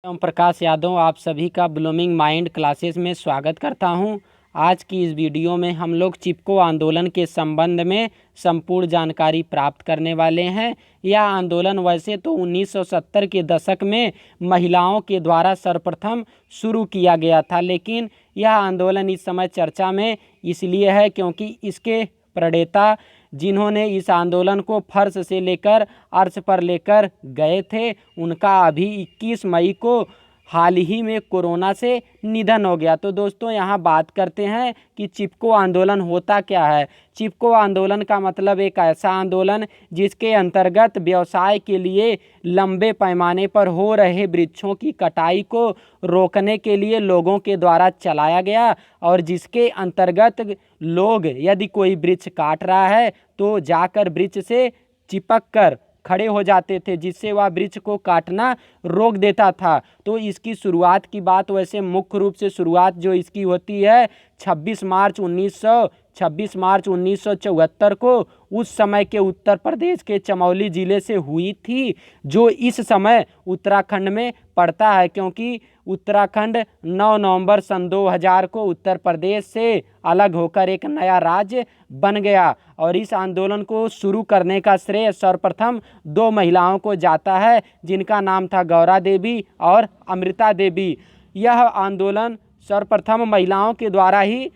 ओम प्रकाश यादव आप सभी का ब्लूमिंग माइंड क्लासेस में स्वागत करता हूं। आज की इस वीडियो में हम लोग चिपको आंदोलन के संबंध में संपूर्ण जानकारी प्राप्त करने वाले हैं। यह आंदोलन वैसे तो 1970 के दशक में महिलाओं के द्वारा सर्वप्रथम शुरू किया गया था, लेकिन यह आंदोलन इस समय चर्चा में इसलिए है क्योंकि इसके प्रणेता जिन्होंने इस आंदोलन को फर्श से लेकर अर्श पर लेकर गए थे, उनका अभी 21 मई को हाल ही में कोरोना से निधन हो गया। तो दोस्तों यहाँ बात करते हैं कि चिपको आंदोलन होता क्या है। चिपको आंदोलन का मतलब एक ऐसा आंदोलन जिसके अंतर्गत व्यवसाय के लिए लंबे पैमाने पर हो रहे वृक्षों की कटाई को रोकने के लिए लोगों के द्वारा चलाया गया, और जिसके अंतर्गत लोग यदि कोई वृक्ष काट रहा है तो जाकर वृक्ष से चिपक कर खड़े हो जाते थे, जिससे वह वृक्ष को काटना रोक देता था। तो इसकी शुरुआत की बात वैसे मुख्य रूप से शुरुआत जो इसकी होती है 26 मार्च 1974 को उस समय के उत्तर प्रदेश के चमोली ज़िले से हुई थी, जो इस समय उत्तराखंड में पड़ता है, क्योंकि उत्तराखंड 9 नवंबर सन 2000 को उत्तर प्रदेश से अलग होकर एक नया राज्य बन गया। और इस आंदोलन को शुरू करने का श्रेय सर्वप्रथम 2 महिलाओं को जाता है, जिनका नाम था गौरा देवी और अमृता देवी। यह आंदोलन सर्वप्रथम महिलाओं के द्वारा ही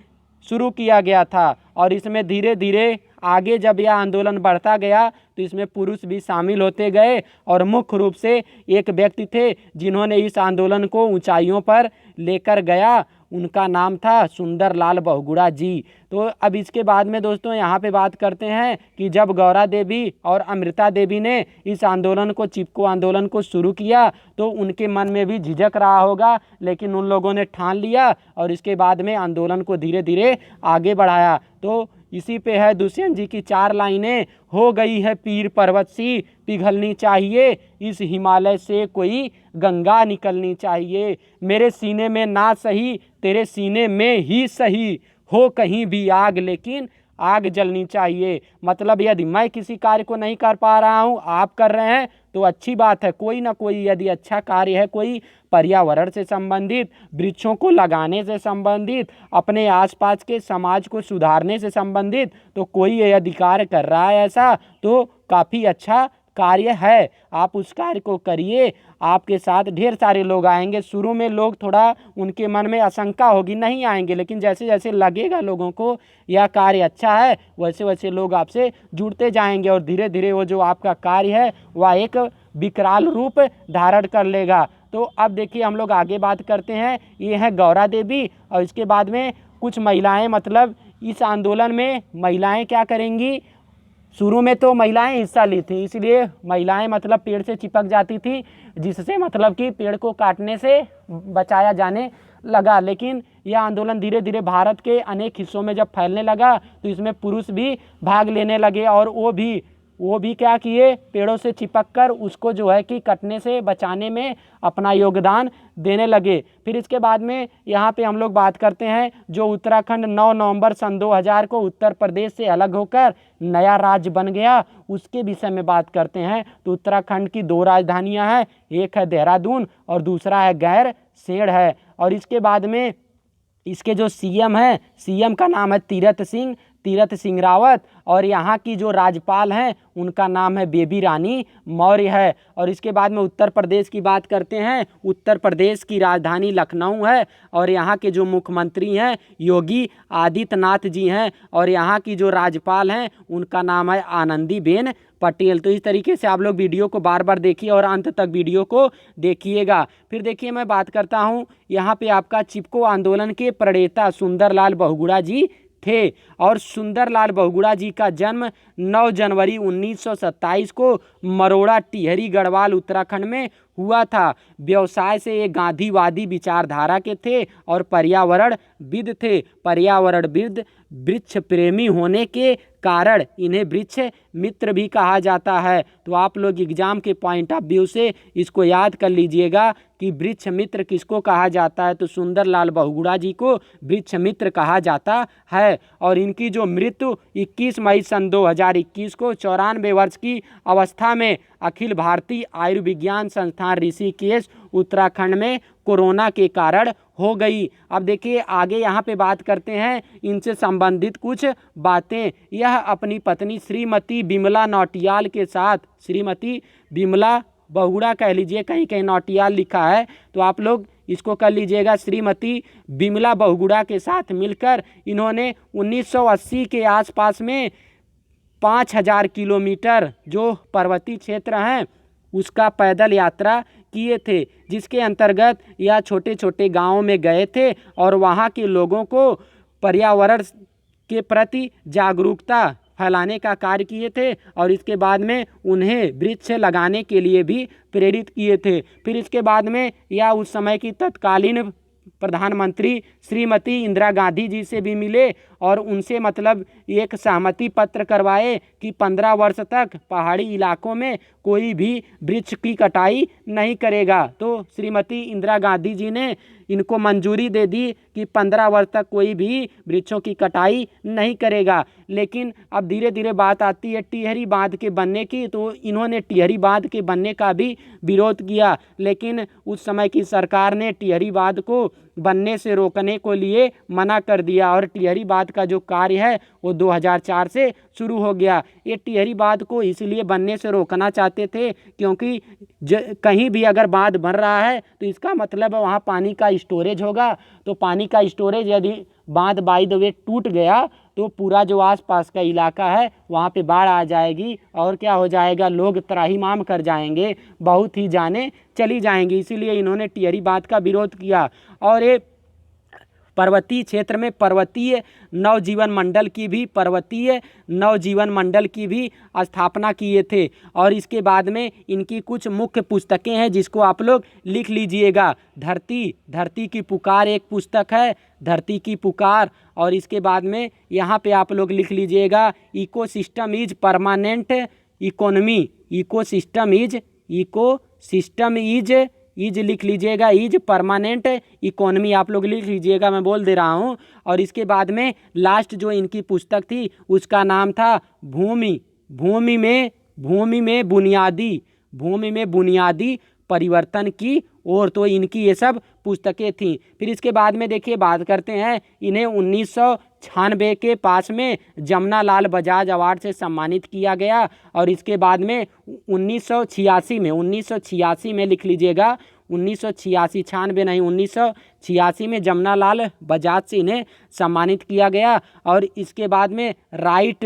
शुरू किया गया था, और इसमें धीरे धीरे आगे जब यह आंदोलन बढ़ता गया तो इसमें पुरुष भी शामिल होते गए। और मुख्य रूप से एक व्यक्ति थे जिन्होंने इस आंदोलन को ऊंचाइयों पर लेकर गया, उनका नाम था सुंदरलाल बहुगुणा जी। तो अब इसके बाद में दोस्तों यहाँ पे बात करते हैं कि जब गौरा देवी और अमृता देवी ने इस आंदोलन को चिपको आंदोलन को शुरू किया तो उनके मन में भी झिझक रहा होगा, लेकिन उन लोगों ने ठान लिया और इसके बाद में आंदोलन को धीरे धीरे आगे बढ़ाया। तो इसी पे है दुष्यंत जी की 4 लाइनें। हो गई है पीर पर्वत सी पिघलनी चाहिए, इस हिमालय से कोई गंगा निकलनी चाहिए। मेरे सीने में ना सही तेरे सीने में ही सही, हो कहीं भी आग लेकिन आग जलनी चाहिए। मतलब यदि मैं किसी कार्य को नहीं कर पा रहा हूँ, आप कर रहे हैं तो अच्छी बात है। कोई ना कोई यदि अच्छा कार्य है, कोई पर्यावरण से संबंधित, वृक्षों को लगाने से संबंधित, अपने आसपास के समाज को सुधारने से संबंधित, तो कोई यदि कार्य कर रहा है ऐसा तो काफ़ी अच्छा कार्य है। आप उस कार्य को करिए, आपके साथ ढेर सारे लोग आएंगे। शुरू में लोग थोड़ा उनके मन में आशंका होगी, नहीं आएंगे, लेकिन जैसे जैसे लगेगा लोगों को यह कार्य अच्छा है, वैसे वैसे लोग आपसे जुड़ते जाएंगे, और धीरे धीरे वो जो आपका कार्य है वह एक विकराल रूप धारण कर लेगा। तो अब देखिए हम लोग आगे बात करते हैं। ये है गौरा देवी, और इसके बाद में कुछ महिलाएं, मतलब इस आंदोलन में महिलाएं क्या करेंगी। शुरू में तो महिलाएं हिस्सा ली थी, इसलिए महिलाएं मतलब पेड़ से चिपक जाती थी, जिससे मतलब कि पेड़ को काटने से बचाया जाने लगा। लेकिन यह आंदोलन धीरे धीरे भारत के अनेक हिस्सों में जब फैलने लगा तो इसमें पुरुष भी भाग लेने लगे, और वो भी क्या किए, पेड़ों से चिपक कर उसको जो है कि कटने से बचाने में अपना योगदान देने लगे। फिर इसके बाद में यहाँ पे हम लोग बात करते हैं जो उत्तराखंड 9 नवंबर सन 2000 को उत्तर प्रदेश से अलग होकर नया राज्य बन गया, उसके विषय में बात करते हैं। तो उत्तराखंड की 2 राजधानियाँ हैं, एक है देहरादून और दूसरा है गैरसैंण है। और इसके बाद में इसके जो सीएम हैं, सीएम का नाम है तीरथ सिंह रावत, और यहाँ की जो राज्यपाल हैं उनका नाम है बेबी रानी मौर्य है। और इसके बाद में उत्तर प्रदेश की बात करते हैं। उत्तर प्रदेश की राजधानी लखनऊ है, और यहाँ के जो मुख्यमंत्री हैं योगी आदित्यनाथ जी हैं, और यहाँ की जो राज्यपाल हैं उनका नाम है आनंदीबेन पटेल। तो इस तरीके से आप लोग वीडियो को बार बार देखिए और अंत तक वीडियो को देखिएगा। फिर देखिए मैं बात करता हूँ यहाँ पे आपका चिपको आंदोलन के प्रणेता सुंदरलाल बहुगुणा जी थे, और सुंदरलाल बहुगुणा जी का जन्म 9 जनवरी 1927 को मरोड़ा टिहरी गढ़वाल उत्तराखंड में हुआ था। व्यवसाय से ये गांधीवादी विचारधारा के थे और पर्यावरणविद थे। पर्यावरणविद वृक्ष प्रेमी होने के कारण इन्हें वृक्ष मित्र भी कहा जाता है। तो आप लोग एग्जाम के पॉइंट ऑफ व्यू से इसको याद कर लीजिएगा कि वृक्ष मित्र किसको कहा जाता है, तो सुंदरलाल बहुगुणा जी को वृक्ष मित्र कहा जाता है। और इनकी जो मृत्यु 21 मई सन 2021 को 94 वर्ष की अवस्था में अखिल भारतीय आयुर्विज्ञान संस्थान ऋषिकेश उत्तराखंड में कोरोना के कारण हो गई। अब देखिए आगे यहाँ पे बात करते हैं इनसे संबंधित कुछ बातें। यह अपनी पत्नी श्रीमती बिमला नौटियाल के साथ, श्रीमती बिमला बहुगुणा कह लीजिए, कहीं कहीं नौटियाल लिखा है तो आप लोग इसको कर लीजिएगा, श्रीमती बिमला बहुगुणा के साथ मिलकर इन्होंने 1980 के आसपास में 5000 किलोमीटर जो पर्वतीय क्षेत्र हैं उसका पैदल यात्रा किए थे, जिसके अंतर्गत यह छोटे छोटे गांवों में गए थे और वहां के लोगों को पर्यावरण के प्रति जागरूकता फैलाने का कार्य किए थे और इसके बाद में उन्हें वृक्ष लगाने के लिए भी प्रेरित किए थे। फिर इसके बाद में यह उस समय की तत्कालीन प्रधानमंत्री श्रीमती इंदिरा गांधी जी से भी मिले और उनसे मतलब एक सहमति पत्र करवाए कि 15 वर्ष तक पहाड़ी इलाकों में कोई भी वृक्ष की कटाई नहीं करेगा। तो श्रीमती इंदिरा गांधी जी ने इनको मंजूरी दे दी कि 15 वर्ष तक कोई भी वृक्षों की कटाई नहीं करेगा। लेकिन अब धीरे धीरे बात आती है टिहरी बांध के बनने की, तो इन्होंने टिहरी बांध के बनने का भी विरोध किया, लेकिन उस समय की सरकार ने टिहरी बांध को बनने से रोकने को लिए मना कर दिया और टिहरी बांध का जो कार्य है वो 2004 से शुरू हो गया। ये टिहरी बांध को इसलिए बनने से रोकना चाहते थे क्योंकि कहीं भी अगर बांध बन रहा है तो इसका मतलब वहाँ पानी का स्टोरेज होगा, तो पानी का स्टोरेज यदि बांध बाय द वे टूट गया तो पूरा जो आसपास का इलाका है वहाँ पे बाढ़ आ जाएगी और क्या हो जाएगा, लोग त्राहिमाम कर जाएंगे, बहुत ही जाने चली जाएंगी। इसीलिए इन्होंने टिहरी बांध का विरोध किया और ये पर्वतीय क्षेत्र में पर्वतीय नवजीवन मंडल की भी स्थापना किए थे। और इसके बाद में इनकी कुछ मुख्य पुस्तकें हैं जिसको आप लोग लिख लीजिएगा। धरती की पुकार एक पुस्तक है, धरती की पुकार। और इसके बाद में यहाँ पे आप लोग लिख लीजिएगा ecosystem is permanent economy, ecosystem is लिख लीजिएगा, इज परमानेंट इकोनॉमी आप लोग लिख लीजिएगा, मैं बोल दे रहा हूँ। और इसके बाद में लास्ट जो इनकी पुस्तक थी उसका नाम था भूमि में बुनियादी परिवर्तन की ओर। तो इनकी ये सब पुस्तकें थीं। फिर इसके बाद में देखिए बात करते हैं, इन्हें 1996 के पास में जमनालाल बजाज अवार्ड से सम्मानित किया गया। और इसके बाद में 1986 में लिख लीजिएगा, 1986, 96 नहीं, 1986 में जमनालाल बजाज से इन्हें सम्मानित किया गया। और इसके बाद में राइट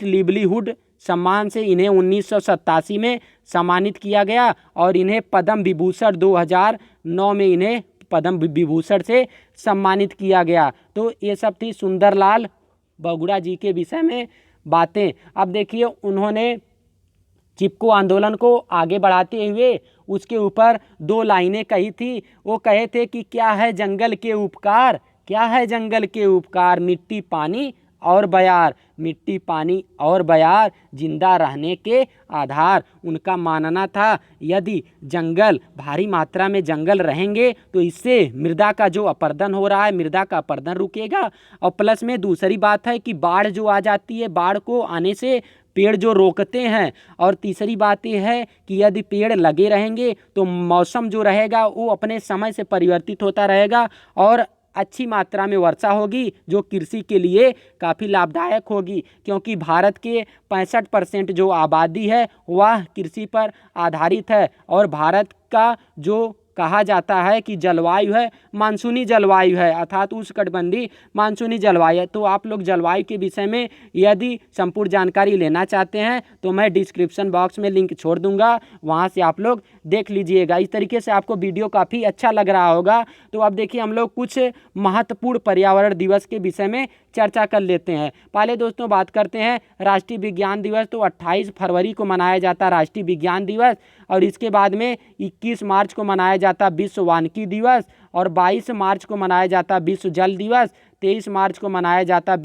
लिवलीहुड सम्मान से इन्हें 1987 में सम्मानित किया गया। और इन्हें पद्म विभूषण 2009 में इन्हें पद्म विभूषण से सम्मानित किया गया। तो ये सब थी सुंदरलाल बहुगुणा जी के विषय में बातें। अब देखिए उन्होंने चिपको आंदोलन को आगे बढ़ाते हुए उसके ऊपर 2 लाइनें कही थी। वो कहे थे कि क्या है जंगल के उपकार, मिट्टी पानी और बयार जिंदा रहने के आधार। उनका मानना था यदि जंगल भारी मात्रा में जंगल रहेंगे तो इससे मृदा का जो अपरदन हो रहा है, मृदा का अपरदन रुकेगा। और प्लस में दूसरी बात है कि बाढ़ जो आ जाती है, बाढ़ को आने से पेड़ जो रोकते हैं। और तीसरी बात यह है कि यदि पेड़ लगे रहेंगे तो मौसम जो रहेगा वो अपने समय से परिवर्तित होता रहेगा और अच्छी मात्रा में वर्षा होगी जो कृषि के लिए काफ़ी लाभदायक होगी, क्योंकि भारत के 65% जो आबादी है वह कृषि पर आधारित है। और भारत का जो कहा जाता है कि जलवायु है मानसूनी जलवायु है, अर्थात उष्णकटिबंधीय मानसूनी जलवायु है। तो आप लोग जलवायु के विषय में यदि संपूर्ण जानकारी लेना चाहते हैं तो मैं डिस्क्रिप्शन बॉक्स में लिंक छोड़ दूंगा, वहां से आप लोग देख लीजिएगा। इस तरीके से आपको वीडियो काफ़ी अच्छा लग रहा होगा। तो अब देखिए हम लोग कुछ महत्वपूर्ण पर्यावरण दिवस के विषय में चर्चा कर लेते हैं। पहले दोस्तों बात करते हैं राष्ट्रीय विज्ञान दिवस। तो 28 फरवरी को मनाया जाता है राष्ट्रीय विज्ञान दिवस। और इसके बाद में 21 मार्च को मनाया जाता विश्व वानिकी दिवस। और 22 मार्च को मनाया जाता विश्व जल दिवस। 23 मार्च को मनाया जाता है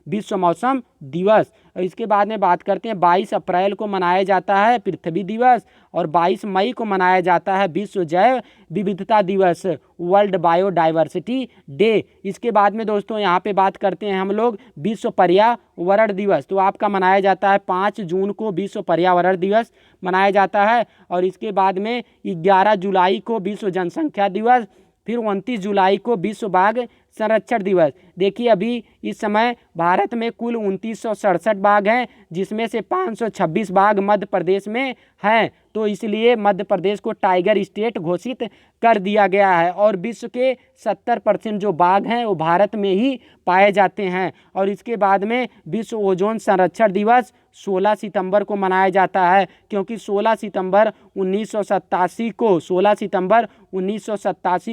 विश्व मौसम दिवस। और इसके बाद में बात करते हैं 22 अप्रैल को मनाया जाता है पृथ्वी दिवस, और 22 मई को मनाया जाता है विश्व जैव विविधता दिवस, वर्ल्ड बायोडाइवर्सिटी डे। इसके बाद में दोस्तों यहाँ पे बात करते हैं हम लोग विश्व पर्यावरण दिवस, तो आपका मनाया जाता है 5 जून को विश्व पर्यावरण दिवस मनाया जाता है। और इसके बाद में 11 जुलाई को विश्व जनसंख्या दिवस, फिर 29 जुलाई को विश्व बाघ संरक्षण दिवस। देखिए अभी इस समय भारत में कुल 2967 बाघ हैं, जिसमें से 526 बाघ मध्य प्रदेश में हैं, तो इसलिए मध्य प्रदेश को टाइगर स्टेट घोषित कर दिया गया है। और विश्व के 70% जो बाघ हैं वो भारत में ही पाए जाते हैं। और इसके बाद में विश्व ओजोन संरक्षण दिवस 16 सितंबर को मनाया जाता है, क्योंकि 16 सितंबर 1987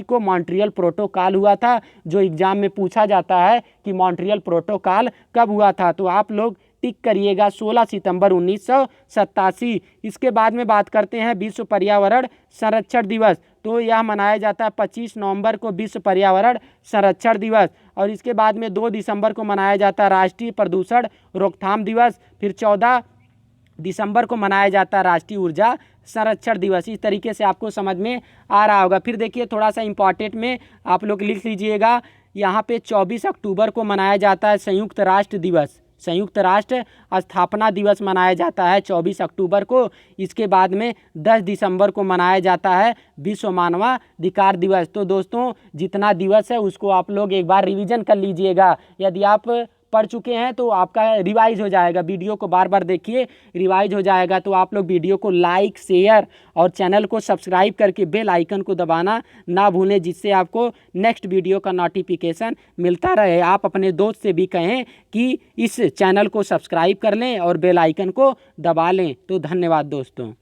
को मॉन्ट्रियल प्रोटोकॉल हुआ था, जो एग्जाम में पूछा जाता है कि मॉन्ट्रियल प्रोटोकॉल कब हुआ था, तो आप लोग टिक करिएगा 16 सितंबर 1987। इसके बाद में बात करते हैं विश्व पर्यावरण संरक्षण दिवस, तो यह मनाया जाता है 25 नवंबर को विश्व पर्यावरण संरक्षण दिवस। और इसके बाद में 2 दिसंबर को मनाया जाता है राष्ट्रीय प्रदूषण रोकथाम दिवस, फिर 14 दिसंबर को मनाया जाता है राष्ट्रीय ऊर्जा संरक्षण दिवस। इस तरीके से आपको समझ में आ रहा होगा। फिर देखिए थोड़ा सा इंपॉर्टेंट में आप लोग लिख लीजिएगा, यहाँ पे 24 अक्टूबर को मनाया जाता है संयुक्त राष्ट्र दिवस, संयुक्त राष्ट्र स्थापना दिवस मनाया जाता है 24 अक्टूबर को। इसके बाद में 10 दिसंबर को मनाया जाता है विश्व मानवाधिकार दिवस। तो दोस्तों जितना दिवस है उसको आप लोग एक बार रिवीजन कर लीजिएगा। यदि आप पढ़ चुके हैं तो आपका रिवाइज हो जाएगा, वीडियो को बार बार देखिए, रिवाइज हो जाएगा। तो आप लोग वीडियो को लाइक, शेयर और चैनल को सब्सक्राइब करके बेल आइकन को दबाना ना भूलें, जिससे आपको नेक्स्ट वीडियो का नोटिफिकेशन मिलता रहे। आप अपने दोस्त से भी कहें कि इस चैनल को सब्सक्राइब कर लें और बेल आइकन को दबा लें। तो धन्यवाद दोस्तों।